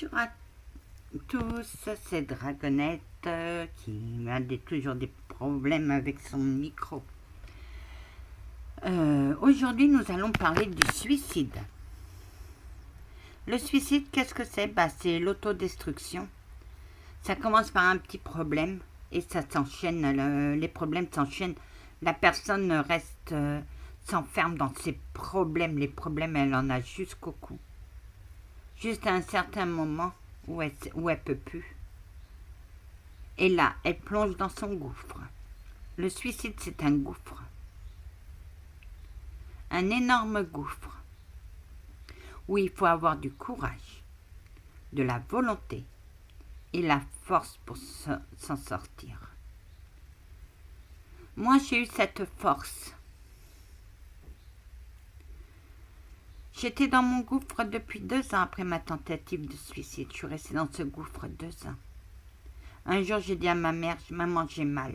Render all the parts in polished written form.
Bonjour à tous, c'est Dragonette qui a toujours des problèmes avec son micro. Aujourd'hui, nous allons parler du suicide. Le suicide, qu'est-ce que c'est? C'est l'autodestruction. Ça commence par un petit problème et ça s'enchaîne, les problèmes s'enchaînent. La personne reste, s'enferme dans ses problèmes. Les problèmes, elle en a jusqu'au cou. Juste à un certain moment où elle peut plus. Et là, elle plonge dans son gouffre. Le suicide, c'est un gouffre. Un énorme gouffre où il faut avoir du courage, de la volonté et la force pour s'en sortir. Moi, j'ai eu cette force. J'étais dans mon gouffre depuis 2 ans après ma tentative de suicide. Je suis restée dans ce gouffre 2 ans. Un jour, j'ai dit à ma mère, maman, j'ai mal.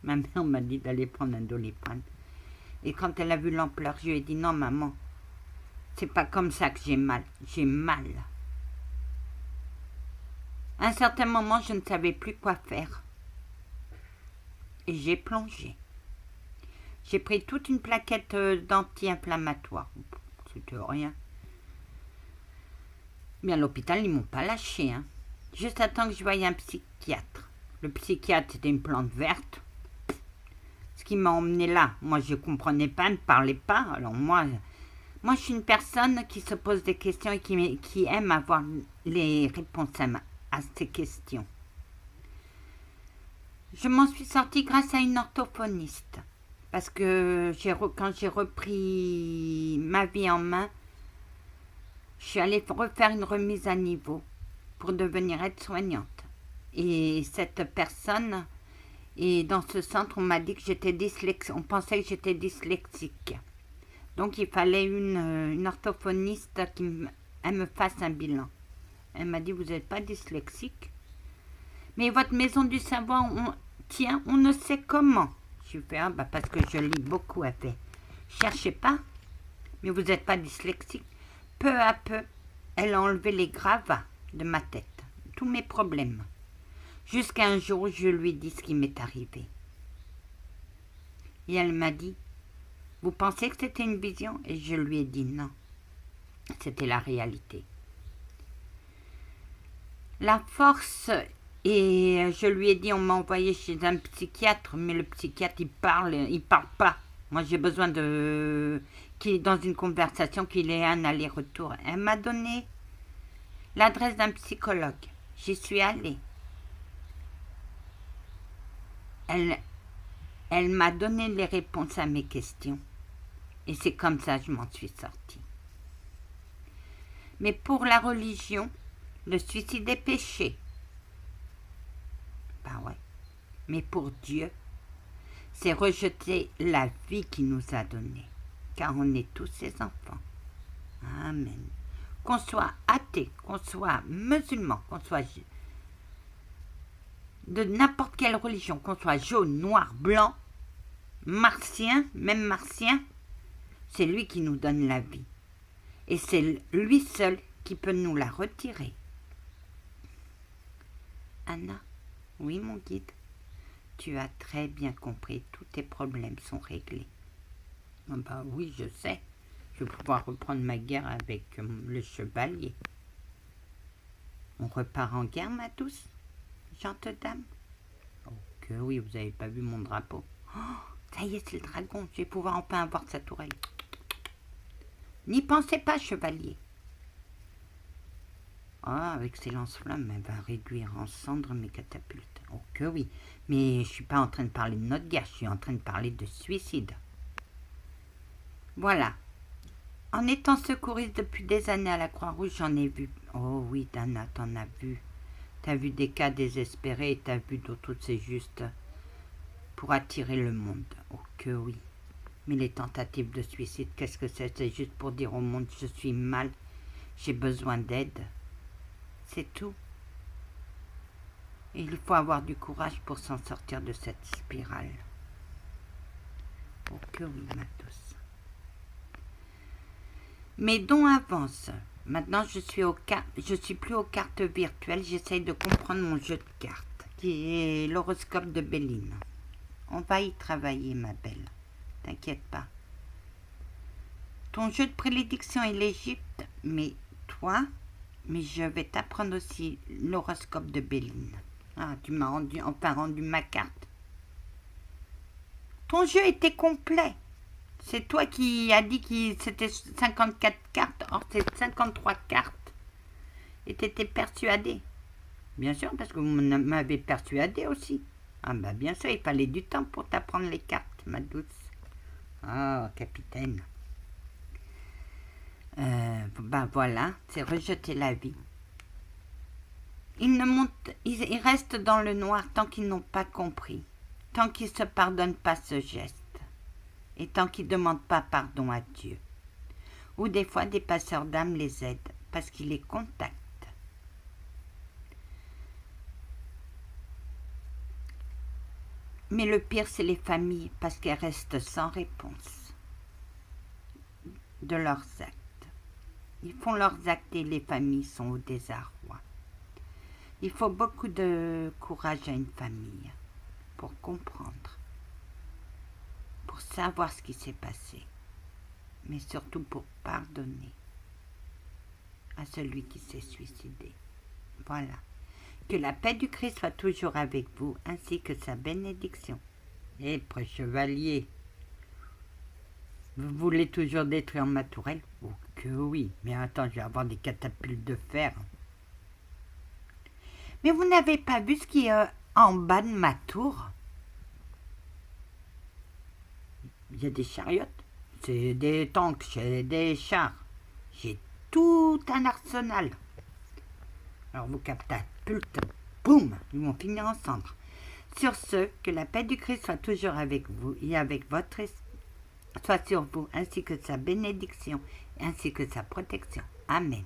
Ma mère m'a dit d'aller prendre un Doliprane. Et quand elle a vu l'ampleur, je lui ai dit, non, maman, c'est pas comme ça que j'ai mal. J'ai mal. À un certain moment, je ne savais plus quoi faire. Et j'ai plongé. J'ai pris toute une plaquette d'anti-inflammatoires. C'était rien. Mais à l'hôpital, ils m'ont pas lâché. Juste à temps que je voyais un psychiatre. Le psychiatre, c'était une plante verte. Ce qui m'a emmené là, moi, je comprenais pas, elle ne parlait pas. Alors moi, je suis une personne qui se pose des questions et qui aime avoir les réponses à ces questions. Je m'en suis sortie grâce à une orthophoniste. Parce que quand j'ai repris ma vie en main, je suis allée refaire une remise à niveau pour devenir aide-soignante. Et cette personne, et dans ce centre, on m'a dit que j'étais dyslexique. On pensait que j'étais dyslexique. Donc il fallait une orthophoniste elle me fasse un bilan. Elle m'a dit, vous n'êtes pas dyslexique? Mais votre maison du savoir, on ne sait comment. Je lui fais, parce que je lis beaucoup. Elle fait, cherchez pas, mais vous n'êtes pas dyslexique. Peu à peu, elle a enlevé les gravats de ma tête, tous mes problèmes. Jusqu'à un jour où je lui ai dit ce qui m'est arrivé. Et elle m'a dit, vous pensez que c'était une vision? Et je lui ai dit non, c'était la réalité. La force, et je lui ai dit, on m'a envoyé chez un psychiatre, mais le psychiatre, il parle pas. Moi, j'ai besoin dans une conversation, qu'il ait un aller-retour. Elle m'a donné l'adresse d'un psychologue. J'y suis allée. Elle m'a donné les réponses à mes questions. Et c'est comme ça que je m'en suis sortie. Mais pour la religion, le suicide est péché. Ouais. Mais pour Dieu, c'est rejeter la vie qu'il nous a donnée. Car on est tous ses enfants. Amen. Qu'on soit athée, qu'on soit musulman, qu'on soit de n'importe quelle religion, qu'on soit jaune, noir, blanc, martien, même martien, c'est lui qui nous donne la vie. Et c'est lui seul qui peut nous la retirer. Anna, oui mon guide, tu as très bien compris, tous tes problèmes sont réglés. Oui, je sais, je vais pouvoir reprendre ma guerre avec le chevalier. On repart en guerre, ma douce, gentille dame? Oh que oui, vous n'avez pas vu mon drapeau. Oh, ça y est, c'est le dragon, je vais pouvoir enfin avoir sa tourelle. N'y pensez pas, chevalier. Avec ses lance-flammes, elle va réduire en cendres mes catapultes. Oh que oui, mais je suis pas en train de parler de notre guerre, je suis en train de parler de suicide. Voilà. En étant secouriste depuis des années à la Croix-Rouge, j'en ai vu. Oh oui, Dana, t'en as vu. T'as vu des cas désespérés et t'as vu d'autres, c'est juste pour attirer le monde. Oh que oui. Mais les tentatives de suicide, qu'est-ce que c'est? C'est juste pour dire au monde, je suis mal, j'ai besoin d'aide. C'est tout. Et il faut avoir du courage pour s'en sortir de cette spirale. Oh que oui, ma douce. Mes dons avancent. Maintenant, je suis plus aux cartes virtuelles. J'essaye de comprendre mon jeu de cartes, qui est l'horoscope de Béline. On va y travailler, ma belle. T'inquiète pas. Ton jeu de prédiction est l'Égypte, mais je vais t'apprendre aussi l'horoscope de Béline. Ah, tu m'as rendu ma carte. Ton jeu était complet. C'est toi qui as dit que c'était 54 cartes, or c'est 53 cartes. Et tu étais persuadé. Bien sûr, parce que vous m'avez persuadé aussi. Ah bah bien sûr, il fallait du temps pour t'apprendre les cartes, ma douce. Ah, capitaine. Ben voilà, c'est rejeter la vie. Ils restent dans le noir tant qu'ils n'ont pas compris, tant qu'ils ne se pardonnent pas ce geste, et tant qu'ils ne demandent pas pardon à Dieu. Ou des fois, des passeurs d'âme les aident parce qu'ils les contactent. Mais le pire, c'est les familles, parce qu'elles restent sans réponse de leurs actes. Ils font leurs actes et les familles sont au désarroi. Il faut beaucoup de courage à une famille pour comprendre, pour savoir ce qui s'est passé, mais surtout pour pardonner à celui qui s'est suicidé. Voilà. Que la paix du Christ soit toujours avec vous, ainsi que sa bénédiction. Et prêtre chevalier, vous voulez toujours détruire ma tourelle? Oh que oui, mais attends, je vais avoir des catapultes de fer. Mais vous n'avez pas vu ce qui est en bas de ma tour? Il y a des chariotes, c'est des tanks, c'est des chars. J'ai tout un arsenal. Alors vos catapultes, boum, ils vont finir en cendres. Sur ce, que la paix du Christ soit toujours avec vous et avec votre esprit, soit sur vous, ainsi que sa bénédiction, ainsi que sa protection. Amen.